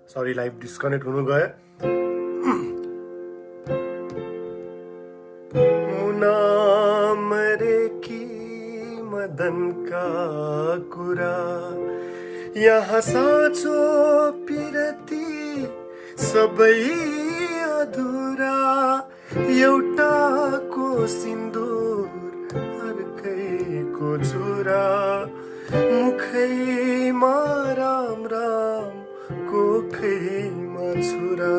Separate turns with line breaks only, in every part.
Sorry live disconnect हुनु गयो। मुना मरे कि मदन का कुरा, यहाँ साँचो पिरती सबै अधुरा, एउटाको सिन्दुर अर्कैको चुरा, मुखैमा राम राम कोखैमा छुरा।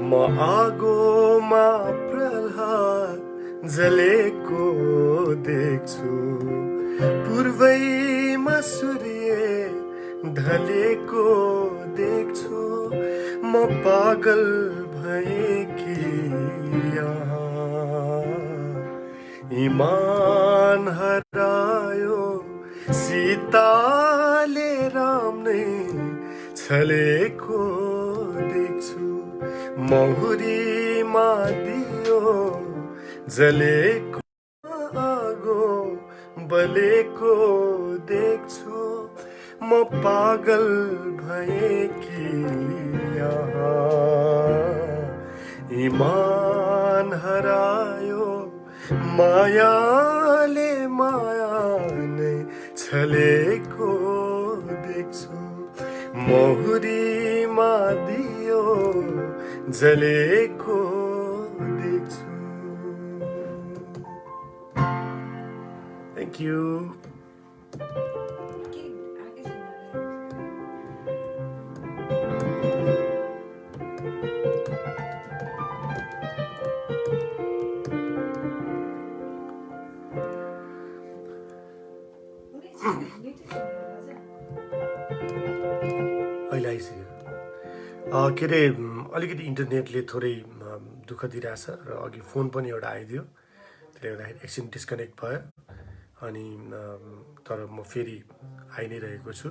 म आगोमा प्रह्लाद जलेको देख्छु, पूर्वैमा सूर्य ढलेको देख्छु। म पागल भएँ कि यहाँ इमान हरायो, सीताले राम नै छलेको देख्छु। महुरीमा दियो जलेको आगो बलेको देख्छु। म पागल भएँ कि यहाँ इमान हरायो, मायाले माया नै छलेको देख्छु। महुरीमा दियो जलेको देख्छु। Thank you. अहिले आइसक्यो। के अरे अलिकति इन्टरनेटले थोरै दुःख दिइरहेछ र अघि फोन पनि एउटा आइदियो, त्यसले गर्दाखेरि एकछिन डिस्कनेक्ट भयो। अनि तर म फेरि आइ नै रहेको छु।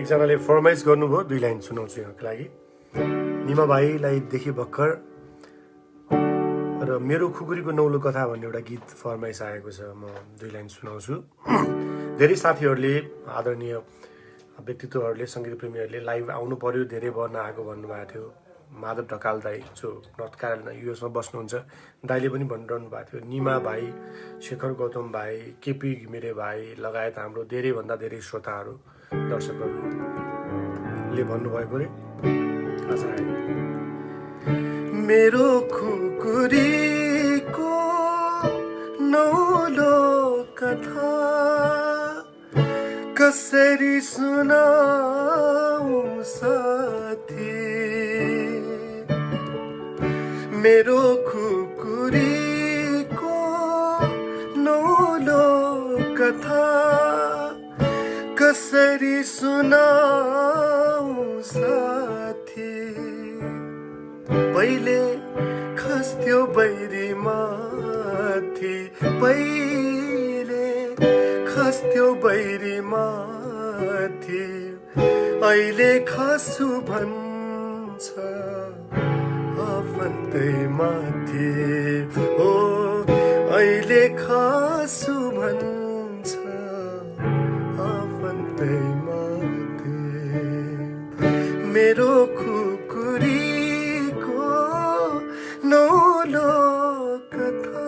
एकजनाले फरमाइस गर्नुभयो, 2 लाइन सुनाउँछु यहाँको लागि। निमा भाइलाई देखि भर्खर र मेरो खुकुरीको नौलो कथा भन्ने एउटा गीत फरमाइस आएको छ, म 2 लाइन सुनाउँछु। धेरै साथीहरूले, आदरणीय व्यक्तित्वहरूले, सङ्गीत प्रेमीहरूले लाइभ आउनु पर्यो, धेरै भयो नआएको भन्नुभएको थियो। माधव ढकाल दाई जो नर्थ क्यारोलिना युएसमा बस्नुहुन्छ, दाईले पनि भनिरहनु भएको थियो। निमा भाइ, शेखर गौतम भाइ, केपी घिमिरे भाइ लगायत हाम्रो धेरैभन्दा धेरै श्रोताहरू, दर्शकहरूले भन्नुभएको रे आज आयो। मेरो खुकुरीको नौलो कथा कसरी सुनाऊं साथी, मेरो खुकुरीको नौलो कथा कसरी सुनाऊं साथी। पहिले खस्थ्यो बैरी माथि, पहिले खस्थ्यो बैरी माथि, अहिले खस्छु भन्छ आफन्तै माथि। हो अहिले खस्छु भन्छ आफन्तै माथि। मेरो खुकुरीको नौलो कथा।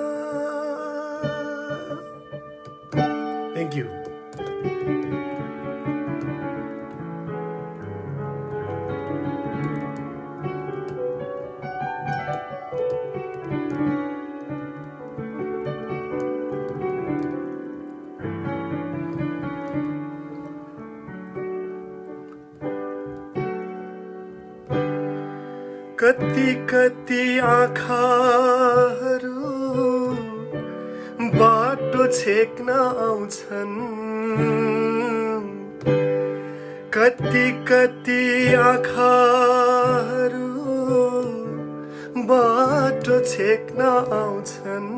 Thank you. कति कति आँखाहरू बाट बाटो छेक्न आउँछन् कति कति आँखाहरू बाटो छेक्न आउँछन्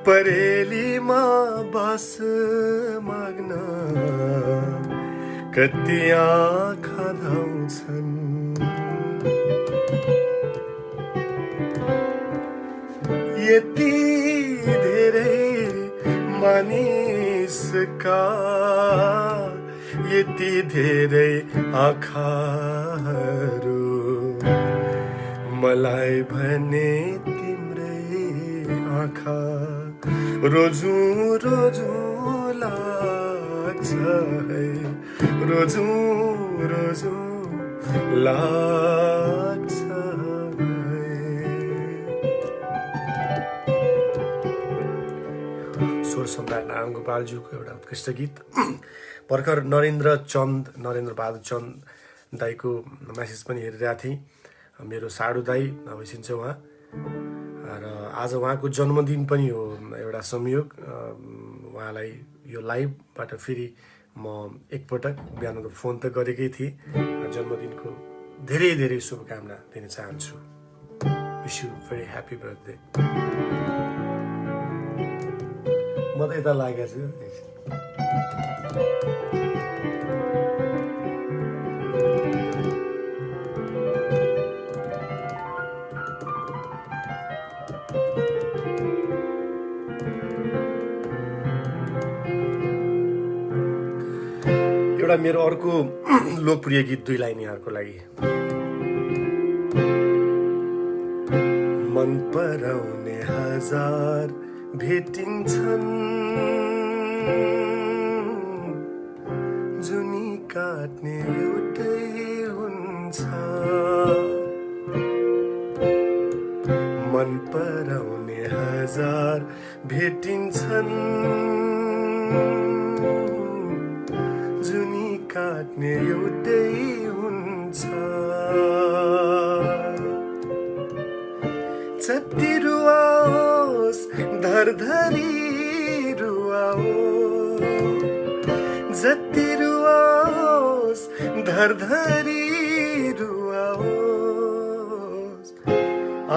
परेलीमा बास माग्न कति आँखा धाउँछन् यति धेरै मानिसका यति धेरै आँखाहरू मलाई भने तिम्रै आँखा रोजु रोजु लाग्छ है रोजु रोजु लाग्छ स्वर सम्राट नारायण गोपालज्यूको एउटा उत्कृष्ट गीत भर्खर नरेन्द्र बहादुर चन्द दाईको मेसेज पनि हेरिरहेको थिएँ मेरो साडु दाई नभइसिन्छ उहाँ र आज उहाँको जन्मदिन पनि हो एउटा संयोग उहाँलाई यो लाइभबाट फेरि म एकपटक बिहान त फोन त गरेकै थिएँ जन्मदिनको धेरै धेरै शुभकामना दिन चाहन्छु wish you very happy birthday म त यता लागेको छु एउटा मेरो अर्को लोकप्रिय गीत दुई लाइन यहाँहरूको लागि मन पराउने हजार भेटिन्छन् जुनी काट्ने एउटै हुन्छ मन पराउने हजार भेटिन्छन् जुनी काट्ने एउटै हुन्छ जति रुवाओस् धरधरी रुवाओस् जति रुवाओस् धरधरी रुवाओस्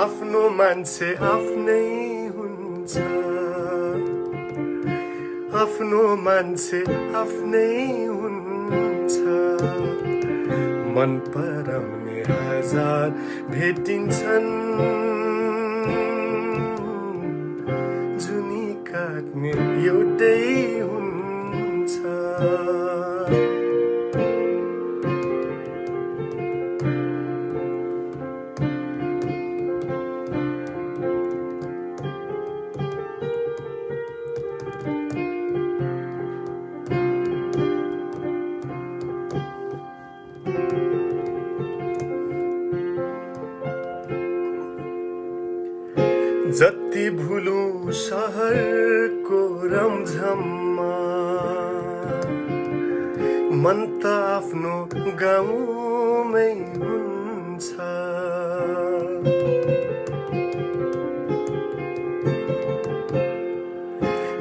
आफ्नो मान्छे आफ्नै हुन्छ आफ्नो मान्छे आफ्नै हुन्छ मन पराउने हजार भेटिन्छन् जुनी काट्ने एउटै हुन्छ जति भुलु शहरको रमझममा मन त आफ्नो गाउँमै हुन्छ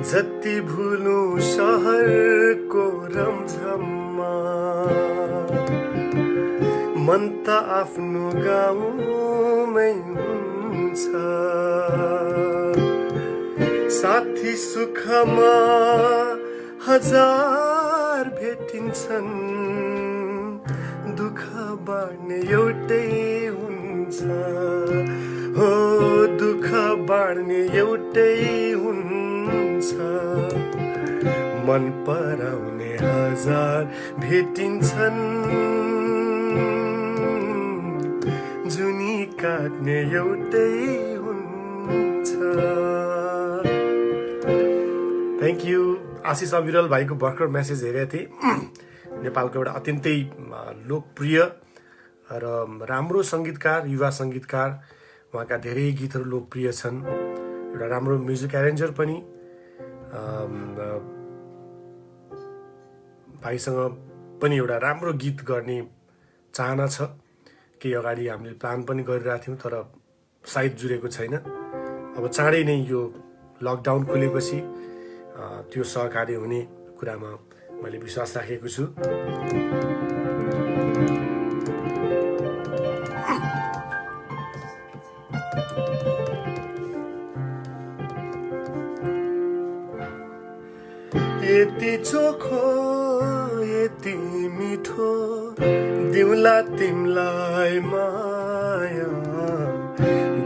जति भुलु शहरको रमझममा मन त आफ्नो गाउँमै हुन्छ साथी सुखमा हजार भेटिन्छन् दुःख बाँड्ने एउटै हुन्छ हो दुःख बाँड्ने एउटै हुन्छ मन पराउने हजार भेटिन्छन् जुनी काट्ने एउटै हुन्छ थ्याङ्क यू आशिष अविरल भाइको भर्खर मेसेज हेरेको थिएँ नेपालको एउटा अत्यन्तै लोकप्रिय र राम्रो सङ्गीतकार युवा सङ्गीतकार उहाँका धेरै गीतहरू लोकप्रिय छन् एउटा राम्रो म्युजिक एरेन्जर पनि भाइसँग पनि एउटा राम्रो गीत गर्ने चाहना छ केही अगाडि हामीले प्लान पनि गरिरहेको थियौँ तर सायद जुरेको छैन अब चाँडै नै यो लकडाउन खुलेपछि त्यो सहकार्य हुने कुरामा मैले विश्वास राखेको छु। यति चोखो यति मिठो दिउला तिमलाई माया,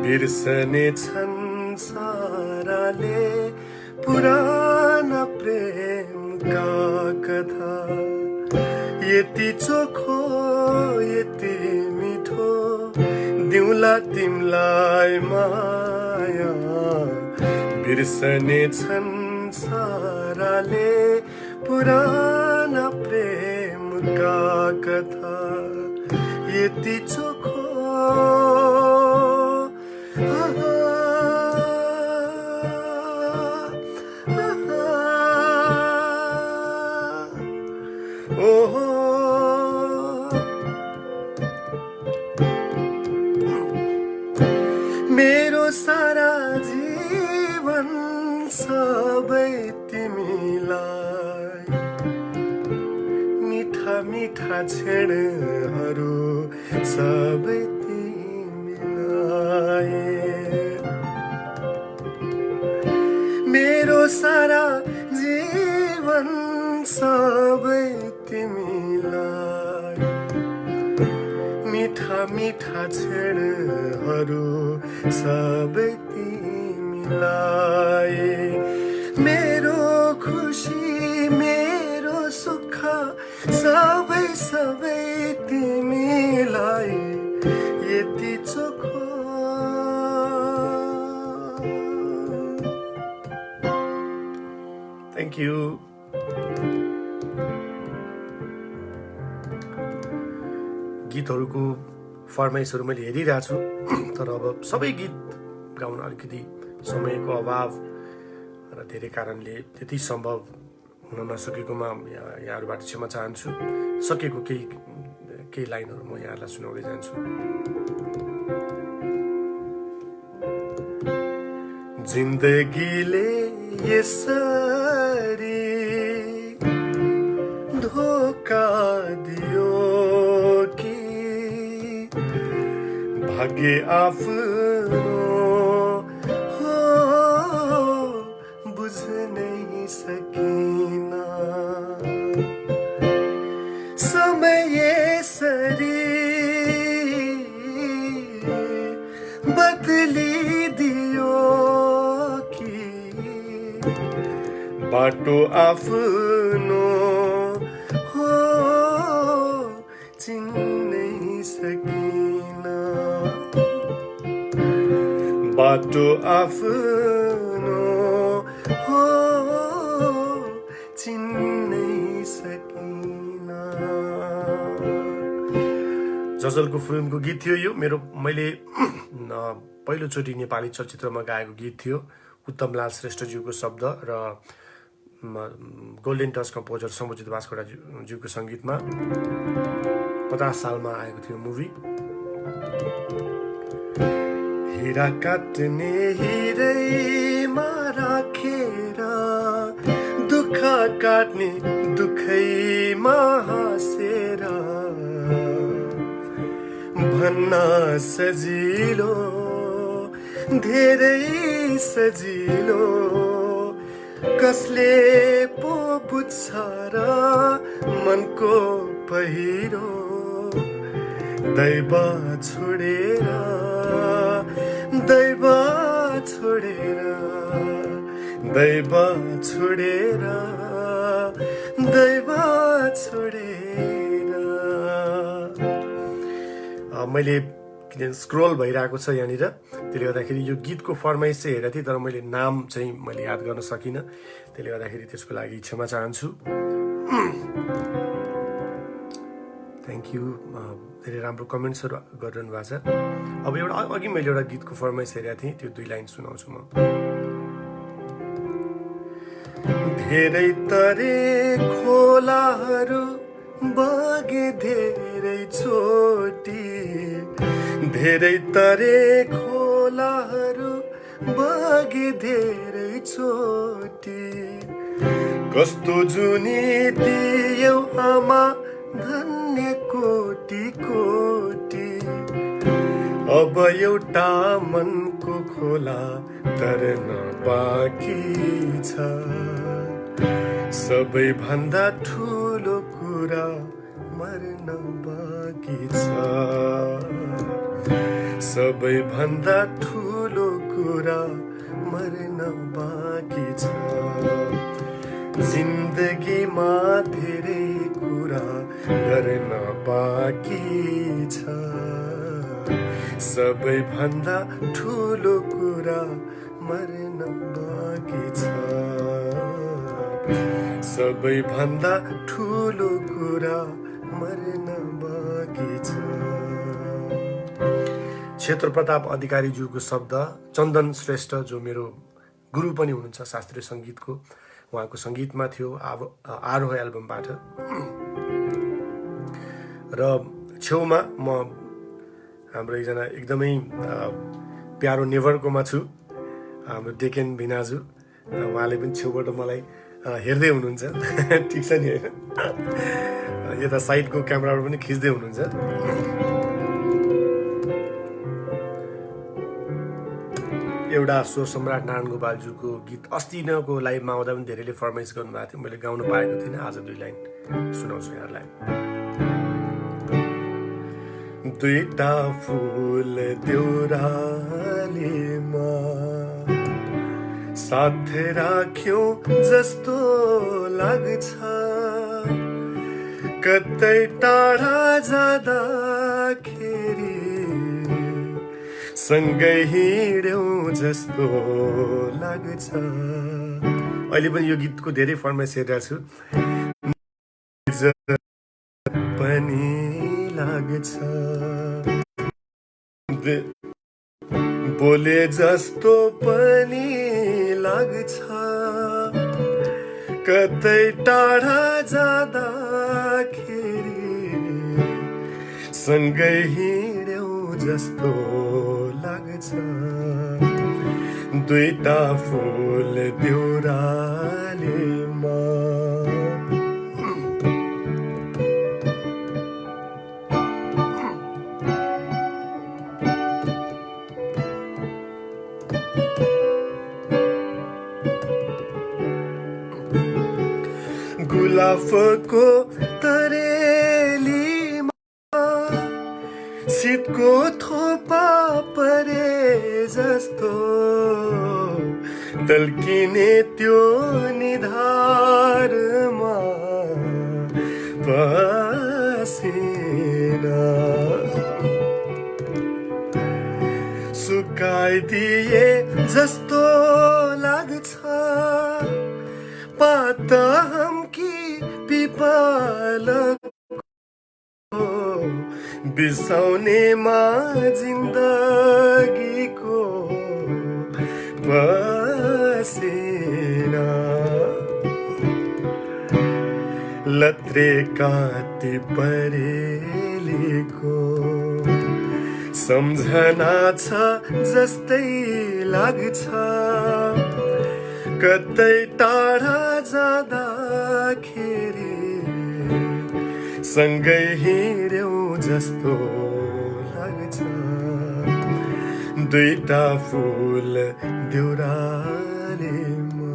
बिर्सने छन् साराले पुराना प्रेमका कथा। यति चोखो यति मिठो दिउला तिमलाई माया, बिर्सने छन् साराले पुराना प्रेमका कथा। यति चोखो मेरो सारा जीवन सबै तिमीलाई, मिठा मिठा क्षणहरू सबै तिमीलाई। मेरो सारा जीवन सबै तिमीलाई, मिठा मिठा क्षणहरू सबै तिमीलाई। मेरो खुसी मेरो सुख सबै सबै तिमीलाई। यति चोखो थ्याङ्क यू। गीतहरूको फरमाइसहरू मैले हेरिरहेको छु, तर अब सबै गीत गाउन अलिकति समयको अभाव र धेरै कारणले त्यति सम्भव हुन नसकेकोमा यहाँहरूबाट क्षमा चाहन्छु। सकेको केही लाइनहरू म यहाँहरूलाई सुनाउँदै जान्छु। जिन्दगीले यसरी धोका दियो कि भाग्य आफ्नो हो बुझ्नै सकिन। समय यसरी बदलिदियो कि बाटो आफ्नो हो चिन्नै सकिन। बाटो आफ्नो हो चिन्नै सकिन। जजलको फिल्मको गीत थियो यो। मैले पहिलोचोटि नेपाली चलचित्रमा गाएको गीत थियो। उत्तमलाल श्रेष्ठज्यूको शब्द र golden touch composer Shambhujit Baskota ज्यूको सङ्गीतमा 50 सालमा आएको थियो मुभी। हिरा काट्ने हिरैमा राखेर दुःख काट्ने दुःखैमा हाँसेर भन्न सजिलो धेरै सजिलो कसले पो बुझ्छ र मनको पहिरो। दैव छोडेर दैव छोडेर दैव छोडेर दैव छोडेर। मैले किन स्क्रोल भइरहेको छ यहाँनिर, त्यसले गर्दाखेरि यो गीतको फरमाइस चाहिँ हेरेको थिएँ, तर मैले नाम चाहिँ मैले याद गर्न सकिनँ। त्यसले गर्दाखेरि त्यसको लागि क्षमा चाहन्छु। Thank you. धेरै राम्रो कमेन्ट्सहरू गरिरहनु भएको छ। अब अघि मैले एउटा गीतको फरमाइस हेरेको थिएँ, त्यो 2 लाइन सुनाउँछु म। धेरै तरे खोलाहरू बगे धेरै चोटी, धेरै तरे खोलाहरू बागे धेरै चोटी कस्तो जुनी दियौ आमा धन्य कोटी कोटी अब एउटा मनको खोला तर्न बाँकी छ सबैभन्दा ठुलो कुरा मर्न बाँकी छ सबैभन्दा ठुलो कुरा मर्न बाँकी छ जिन्दगीमा धेरै कुरा गर्न बाँकी छ सबैभन्दा ठुलो कुरा मर्न बाँकी छ सबैभन्दा ठुलो कुरा मर्न बाँकी छ क्षेत्र प्रताप अधिकारीज्यूको शब्द चन्दन श्रेष्ठ जो मेरो गुरु पनि हुनुहुन्छ शास्त्रीय सङ्गीतको उहाँको सङ्गीतमा थियो आरोह एल्बमबाट र छेउमा म हाम्रो एकजना एकदमै प्यारो नेभरकोमा छु हाम्रो डेकेन भिनाजु उहाँले पनि छेउबाट मलाई हेर्दै हुनुहुन्छ ठिक छ नि होइन यता साइडको क्यामेराबाट पनि खिच्दै हुनुहुन्छ एउटा स्वर सम्राट नारायण गोपालज्यूको गीत अस्ति नैको लाइभमा आउँदा पनि धेरैले फरमाइस गर्नुभएको थियो मैले गाउनु पाएको थिइनँ आज 2 लाइन सुनाउँछु यहाँलाई दुईटा फुल देउरालीमा साथ राख्यौ जस्तो लाग्छ कतै टाढा जाँदाखेरि सँगै हिँड्यौ जस्तो लाग्छ अहिले पनि यो गीतको धेरै फरमाइस हेरिरहेको छु पनि लाग्छ बोले जस्तो पनि लाग्छ कतै टाढा जाँदाखेरि सँगै हिँड्यौ जस्तो लाग्छ दुईटा फुल देउरालीमा गुलाफको तरेलीमा शीतको थोपा परे जस्तो तल्किने त्यो निधारमा पसिना सुकाइदिए जस्तो लाग्छ पात हमकी पिपालको बिसाउनेमा जिन्दगीको पसिना लत्रे काती परेलीको सम्झना छ जस्तै लाग्छ कतै टाढा जाँदाखेरि सँगै हिँड्यौ जस्तो लाग्छ दुईटा फुल देउरालीमा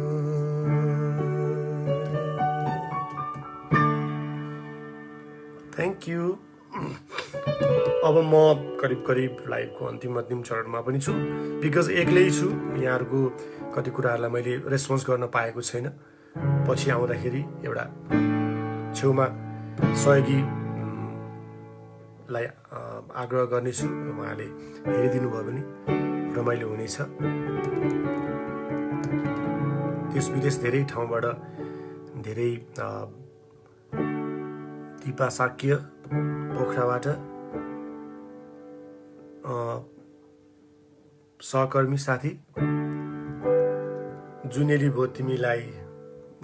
थ्याङ्क यू अब म करिब लाइभको अन्तिम चरणमा पनि छु बिकज एक्लै छु यहाँहरूको कति कुराहरूलाई मैले रेस्पोन्स गर्न पाएको छैन पछि आउँदाखेरि एउटा छेउमा सहयोगीलाई आग्रह गर्नेछु उहाँले हेरिदिनु भयो भने रमाइलो हुनेछ देश विदेश धेरै ठाउँबाट धेरै दिपा साक्य पोखराबाट सहकर्मी साथी जुनेली भो तिमीलाई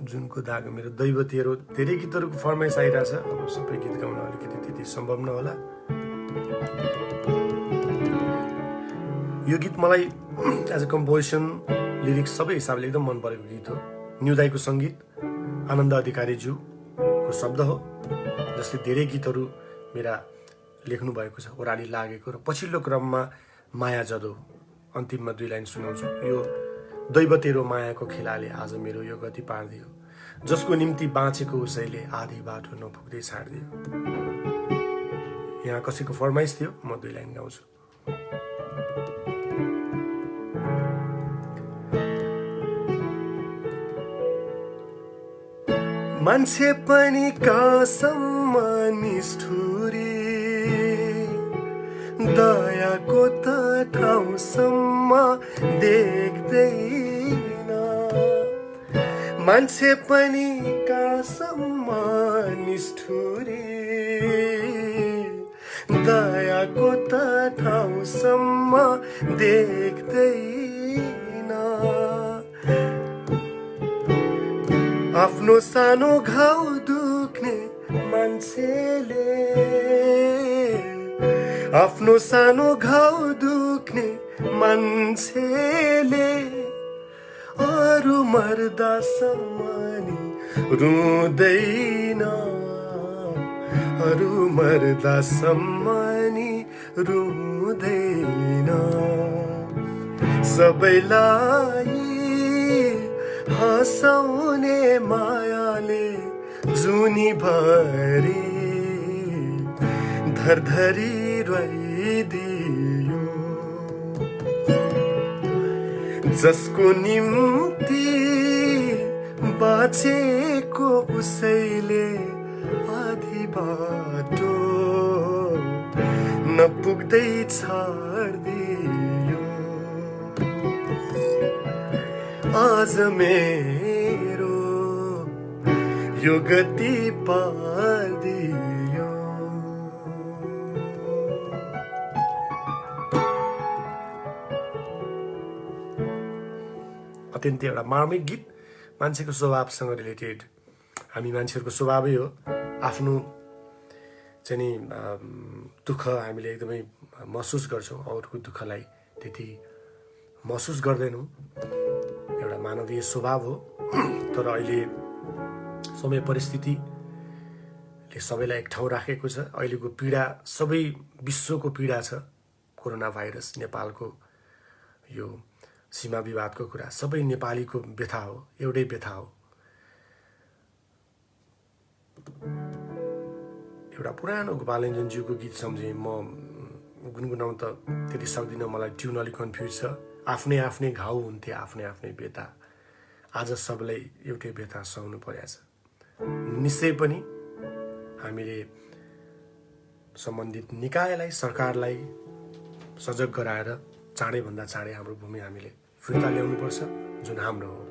जुनको दाग मेरो दैव तेरो धेरै गीतहरूको फरमाइस आइरहेछ अब सबै गीत गाउन अलिकति त्यति सम्भव नहोला यो गीत मलाई एज अ कम्पोजिसन लिरिक्स सबै हिसाबले एकदम मन परेको गीत हो। न्युदाईको सङ्गीत, आनन्द अधिकारीज्यूको शब्द हो, जसले धेरै गीतहरू मेरा लेख्नु भएको छ, ओराली लागेको। र पछिल्लो क्रममा माया जदो, अन्तिममा 2 लाइन सुनाउँछु। यो दैव तेरो मायाको खेलाले आज मेरो यो गति पारिदियो, जसको निम्ति बाँचेको उसैले आधी बाटो नपुग्दै छाडिदियो। यहाँ कसैको फरमाइस थियो, म 2 लाइन गाउँछु। मान्छे पनि कसम निष्ठुरी, दयाको त ठाउँसम्म देख्दैन। मान्छे पनि कसम निष्ठुरी, दयाको त ठाउँसम्म देख्दैन। आफ्नो सानो घाउ दुख्ने मान्छेले, आफ्नो सानो घाउ दुख्ने मान्छेले अरू मर्दासम्म नि रुँदैन, अरू मर्दासम्म नि रुँदैन। सबैलाई हँसाउने मायाले जुनीभरि धरधरी रोइदियो, जसको निम्ति बाँचेको उसैले आधी बाटो नपुग्दै छाडिदियो। आज मेरो यो गति पारिदियो। अत्यन्तै एउटा मार्मिक गीत, मान्छेको स्वभावसँग रिलेटेड। हामी मान्छेहरूको स्वभावै हो आफ्नो चाहिँ नि दुःख हामीले एकदमै महसुस गर्छौँ, अरूको दुःखलाई त्यति महसुस गर्दैनौँ। एउटा मानवीय स्वभाव हो। तर अहिले समय परिस्थितिले सबैलाई एक ठाउँ राखेको छ। अहिलेको पीडा सबै विश्वको पीडा छ। कोरोना भाइरस, नेपालको यो सीमा विवादको कुरा सबै नेपालीको व्यथा हो, एउटै व्यथा हो। एउटा पुरानो गोपालञ्जनज्यूको गीत सम्झेँ म, गुनगुनाउन त त्यति सक्दिनँ, मलाई ट्युन अलिक कन्फ्युज छ। आफ्नै आफ्नै घाउ हुन्थे, आफ्नै आफ्नै व्यथा, आज सबलाई एउटै व्यथा सहनु परेको छ। निश्चय पनि हामीले सम्बन्धित निकायलाई, सरकारलाई सजग गराएर चाँडैभन्दा चाँडै हाम्रो भूमि हामीले फिर्ता ल्याउनुपर्छ, जुन हाम्रो हो।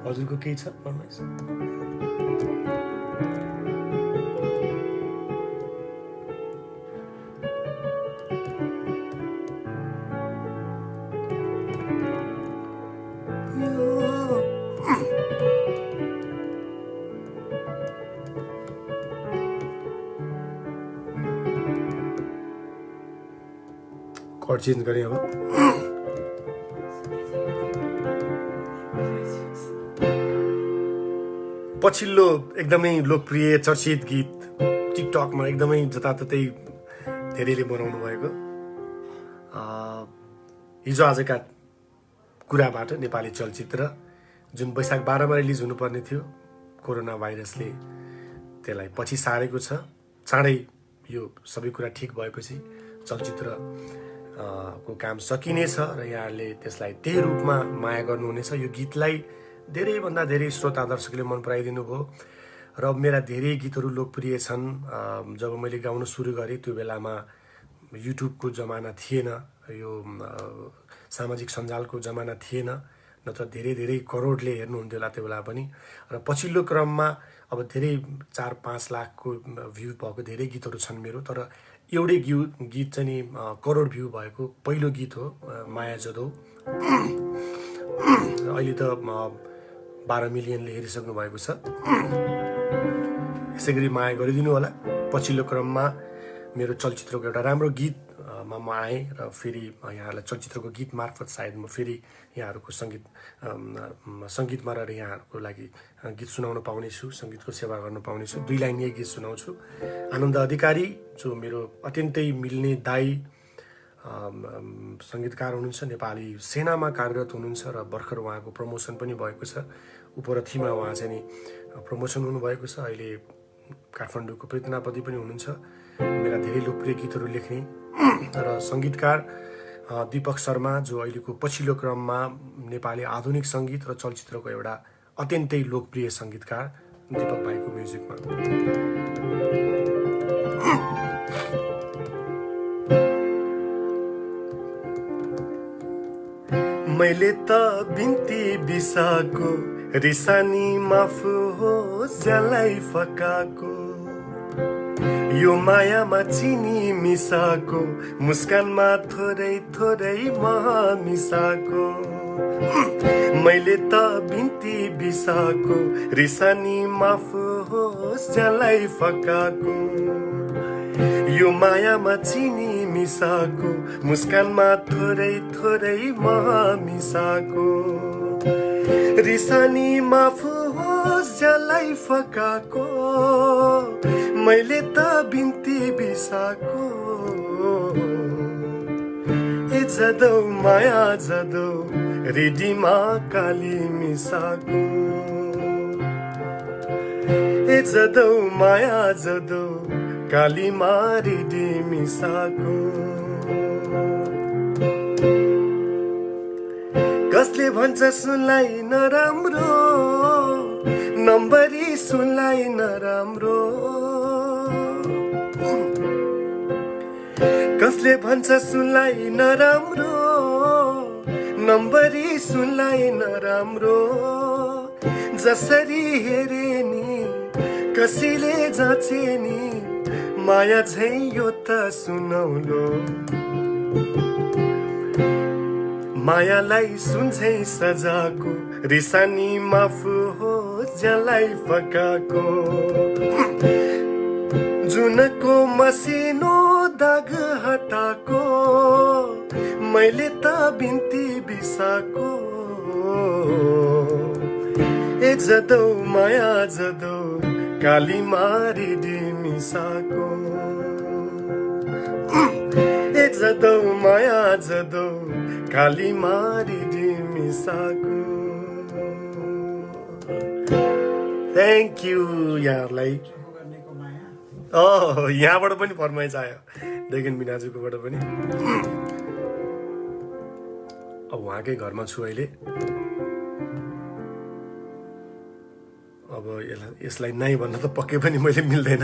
हजुरको केही छ फरमाइस? कड चेन्ज गरेँ अब। पछिल्लो एकदमै लोकप्रिय चर्चित गीत टिकटकमा एकदमै जताततै धेरैले बनाउनु भएको, हिजो आजका कुराबाट नेपाली चलचित्र जुन वैशाख 12मा रिलिज हुनुपर्ने थियो, कोरोना भाइरसले त्यसलाई पछि सारेको छ। चाँडै यो सबै कुरा ठिक भएपछि चलचित्र को काम सकिनेछ र यहाँहरूले त्यसलाई त्यही रूपमा माया गर्नुहुनेछ। यो गीतलाई धेरैभन्दा धेरै श्रोता दर्शकले मन पराइदिनु भयो र मेरा धेरै गीतहरू लोकप्रिय छन्। जब मैले गाउन सुरु गरेँ त्यो बेलामा युट्युबको जमाना थिएन, यो सामाजिक सञ्जालको जमाना थिएन, नत्र धेरै धेरै करोडले हेर्नुहुन्थ्यो होला त्यो बेला पनि। र पछिल्लो क्रममा अब धेरै 4-5 लाखको भ्यू भएको धेरै गीतहरू छन् मेरो। तर एउटै गीत चाहिँ नि करोड भ्यू भएको पहिलो गीत हो, माया जदौ। अहिले त 12 मिलियनले हेरिसक्नु भएको छ। यसै गरी माया गरिदिनु होला। पछिल्लो क्रममा मेरो चलचित्रको एउटा राम्रो गीतमा म आएँ र फेरि यहाँहरूलाई चलचित्रको गीत मार्फत सायद म फेरि यहाँहरूको सङ्गीतमा रहेर यहाँहरूको लागि गीत सुनाउन पाउनेछु, सङ्गीतको सेवा गर्न पाउनेछु। 2 लाइन यही गीत सुनाउँछु। आनन्द अधिकारी जो मेरो अत्यन्तै मिल्ने दाई सङ्गीतकार हुनुहुन्छ, नेपाली सेनामा कार्यरत हुनुहुन्छ र भर्खर उहाँको प्रमोसन पनि भएको छ। उपरथीमा उहाँ चाहिँ नि प्रमोसन हुनुभएको छ। अहिले काठमाडौँको प्रेतनापति पनि हुनुहुन्छ। मेरा धेरै लोकप्रिय गीतहरू लेख्ने र सङ्गीतकार दीपक शर्मा जो अहिलेको पछिल्लो क्रममा नेपाली आधुनिक सङ्गीत र चलचित्रको एउटा अत्यन्तै लोकप्रिय सङ्गीतकार दीपक भाइको म्युजिकमा। मैले त बिन्ती बिसाको रिसानी माफ हो ज्यालाई फकाको, यो मायामा चिनी मिसाको, मुस्कानमा थोरै थोरै मह मिसाको। मैले त बिन्ती बिसाको रिसानी माफ हो ज्यालाई फकाको, यो मायामा चिनी मिसाको, मुस्कानमा थोरै थोरै मह मिसाको। रिसानी माफ होस् ज्यालाई फकाको, मैले त बिन्ती बिसाको। ए जदौ माया जदौ रेडीमा काली मिसाको, ए जदौ माया जदौ कालीमा रेडी मिसाको। कसले भन्छ सुनलाई नराम्रो, नम्बरी सुनलाई नराम्रो। कसले भन्छ सुनलाई नराम्रो, नम्बरी सुनलाई नराम्रो। जसरी हेरे नि कसैले जाँचे नि, माया झै यो त सुनौलो। मायालाई सुन्छै सजाको, रिसानी माफ हो ज्यालाई फकाको। जुनको मसिनो दाग हटाको, मैले त बिन्ती बिसाको। ए जदौ माया जदौ कालीमा रेडी मिसाको, ए जदौ माया जदौ कालीमा रेडी मिसाको। थ्याङ्क यू यहाँहरूलाई। यहाँबाट पनि फरमाइस आयो, डेगन बिनाजुकोबाट पनि। अब उहाँकै घरमा छु अहिले। अब यसलाई नाइ भन्न त पक्कै पनि मैले मिल्दैन।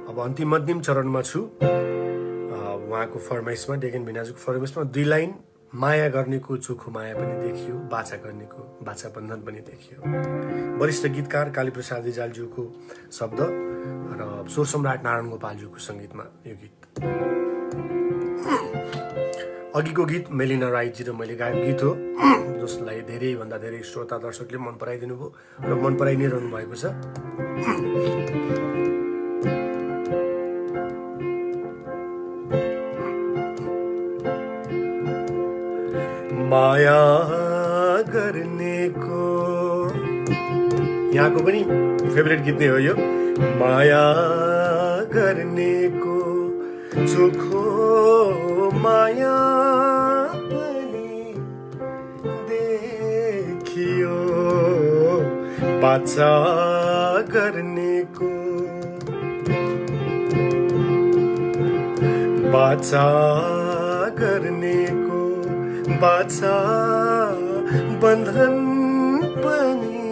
अब अन्तिम चरणमा छु। उहाँको फरमाइसमा, डेगन भिनाजुको फरमाइसमा 2 लाइन माया गर्नेको चोखो माया पनि देखियो, बाचा गर्नेको बाचा बन्धन पनि देखियो। वरिष्ठ गीतकार कालीप्रसाद रिजालज्यूको शब्द र स्वर सम्राट नारायण गोपालज्यूको सङ्गीतमा यो गीत। अघिको गीत मेलिना राईजी र मैले गाएको गीत हो, जसलाई धेरैभन्दा धेरै श्रोता दर्शकले मन पराइदिनु भयो र मन पराइ नै रहनु भएको छ। माया गर्नेको, यहाँको पनि फेभरेट गीत नै हो यो। माया गर्नेको चोखो माया पनि देखियो, बाचा गर्नेको बाचा गर्नेको बाचा बन्धन पनि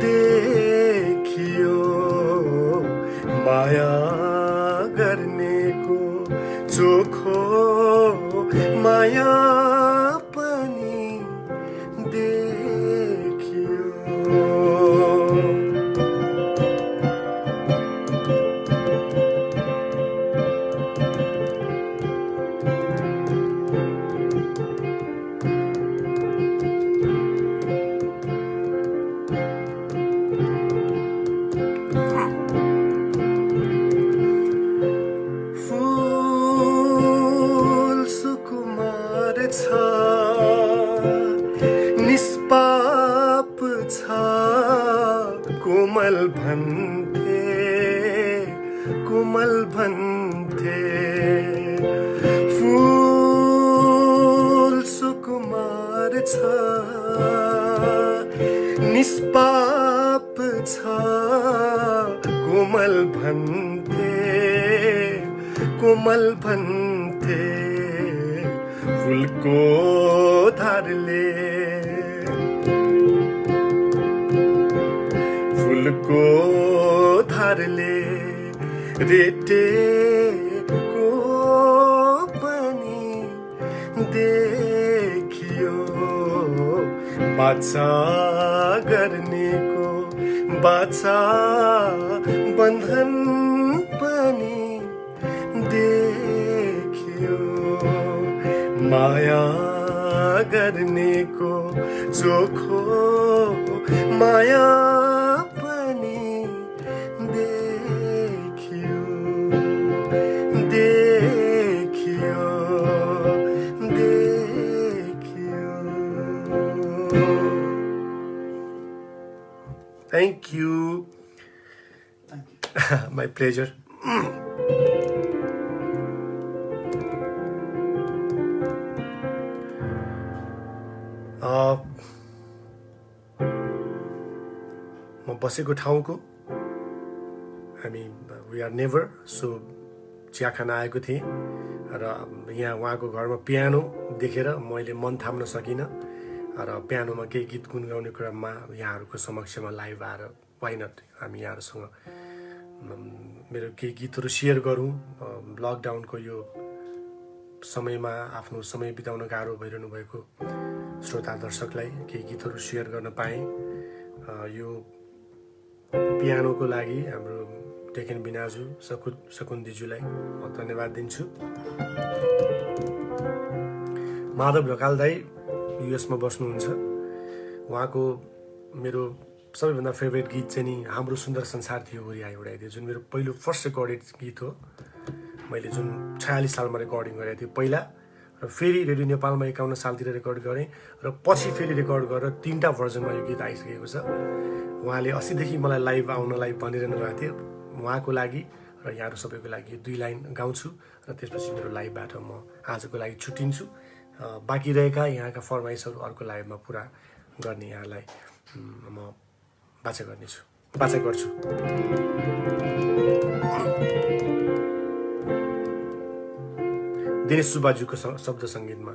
देखियो, माया गर्नेको चोखो माया पनि देखियो। भन्थे कोमल भन्थे फूल सुकुमार छ निष्पाप छ कोमल भन्थे कोमल भन्थे फूलको धारले फूलको धारले रेटेको पनि देखियो बाछा गर्नेको बाछा बन्धन पनि देखियो माया गर्नेको चोखो माया पनि देखियो देखियो देखियो Thank you. My pleasure. म बसेको ठाउँको हामी वी आर नेभर सो चिया खान आएको थिएँ र यहाँ उहाँको घरमा पियानो देखेर मैले मन थाम्न सकिनँ र पियानोमा केही गीत गुनगाउने क्रममा यहाँहरूको समक्षमा लाइभ आएर वाइ नट हामी यहाँहरूसँग मेरो केही गीतहरू सेयर गरौँ लकडाउनको यो समयमा आफ्नो समय बिताउन गाह्रो भइरहनु भएको श्रोता दर्शकलाई केही गीतहरू सेयर गर्न पाएँ यो पियानोको लागि हाम्रो टेकेन बिनाजु सकुन दिजुलाई म धन्यवाद दिन्छु माधव ढकाल दाई युएसमा बस्नुहुन्छ उहाँको मेरो सबैभन्दा फेभरेट गीत चाहिँ नि हाम्रो सुन्दर संसार थियो ओरियाई उडाइदियो जुन मेरो पहिलो फर्स्ट रेकर्डेड गीत हो मैले जुन 46 सालमा रेकर्डिङ गरेको थिएँ पहिला र फेरि रेडियो नेपालमा 51 सालतिर रेकर्ड गरेँ र पछि फेरि रेकर्ड गरेर 3टा भर्जनमा यो गीत आइसकेको छ उहाँले अस्तिदेखि मलाई लाइभ आउनलाई भनिरहनु भएको थियो उहाँको लागि र यहाँहरू सबैको लागि 2 लाइन गाउँछु र त्यसपछि मेरो लाइभबाट म आजको लागि छुट्टिन्छु बाँकी रहेका यहाँका फरमाइसहरू अर्को लाइभमा पुरा गर्ने यहाँलाई म बाचा गर्छु दिनेश सुब्बाजुको शब्द सङ्गीतमा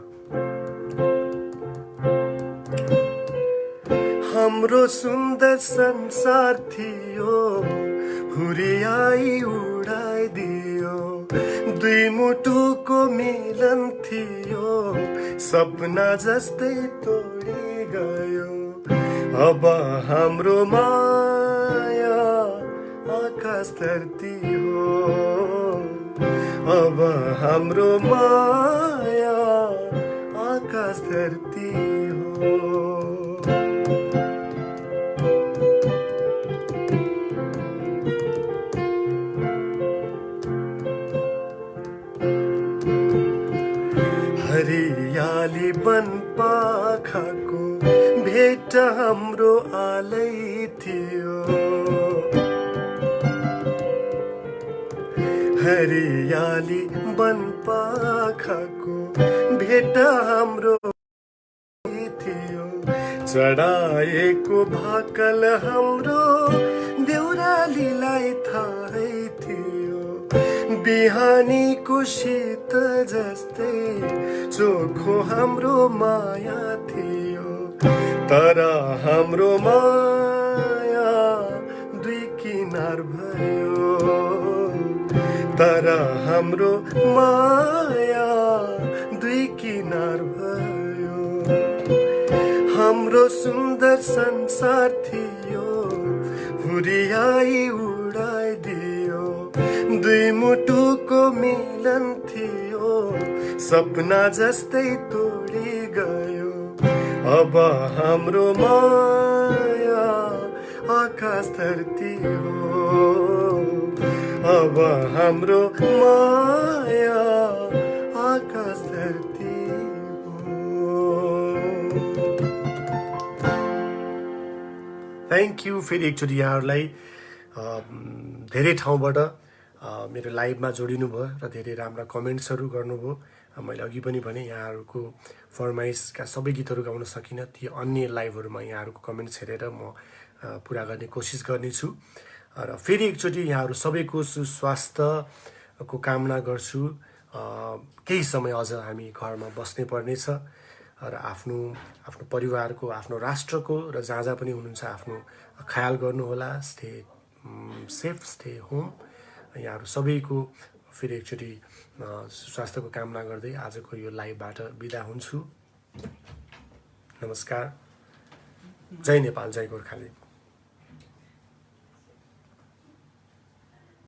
हाम्रो सुन्दर संसार थियो हुरियाई उडाइदियो दुई मुटुको मिलन थियो सपना जस्तै तोडी गयो अब हाम्रो माया आकाश धरती हो अब हाम्रो माया आकाश धरती हो हरियाली वन पाखाको भेट हाम्रो आलै थियो हरियाली वन पाखाको भेट हाम्रो थियो चढाएको भाकल हाम्रो देउरालीलाई थाहै थियो बिहानीको शीत जस्तै चोखो हाम्रो माया थियो तर हाम्रो माया दुई किनार भयो तर हाम्रो माया दुई किनार भयो हाम्रो सुन्दर संसार थियो हुरियाई उडाइदियो दुई मुटुको मिलन थियो सपना जस्तै तोडी गयो अब हाम्रो माया आकाश धरती हो अब हाम्रो माया आकाश धरती हो थ्याङ्क यू फेरि एकचोटि यहाँहरूलाई धेरै ठाउँबाट मेरो लाइभमा जोडिनु भयो र धेरै राम्रा कमेन्ट्सहरू गर्नुभयो। मैले अघि पनि भने यहाँहरूको फरमाइसका सबै गीतहरू गाउन सकिनँ, ती अन्य लाइभहरूमा यहाँहरूको कमेन्ट्स हेरेर म पुरा गर्ने कोसिस गर्नेछु। र फेरि एकचोटि यहाँहरू सबैको सुस्वास्थ्यको कामना गर्छु। केही समय अझ हामी घरमा बस्नै पर्नेछ र आफ्नो परिवारको, आफ्नो राष्ट्रको र जहाँ जहाँ पनि हुनुहुन्छ आफ्नो ख्याल गर्नुहोला। Stay safe, stay home. यहाँहरू सबैको फेरि एकचोटि स्वास्थ्यको कामना गर्दै आजको यो लाइभबाट बिदा हुन्छु। नमस्कार। जय नेपाल, जय गोर्खाल्यान्ड।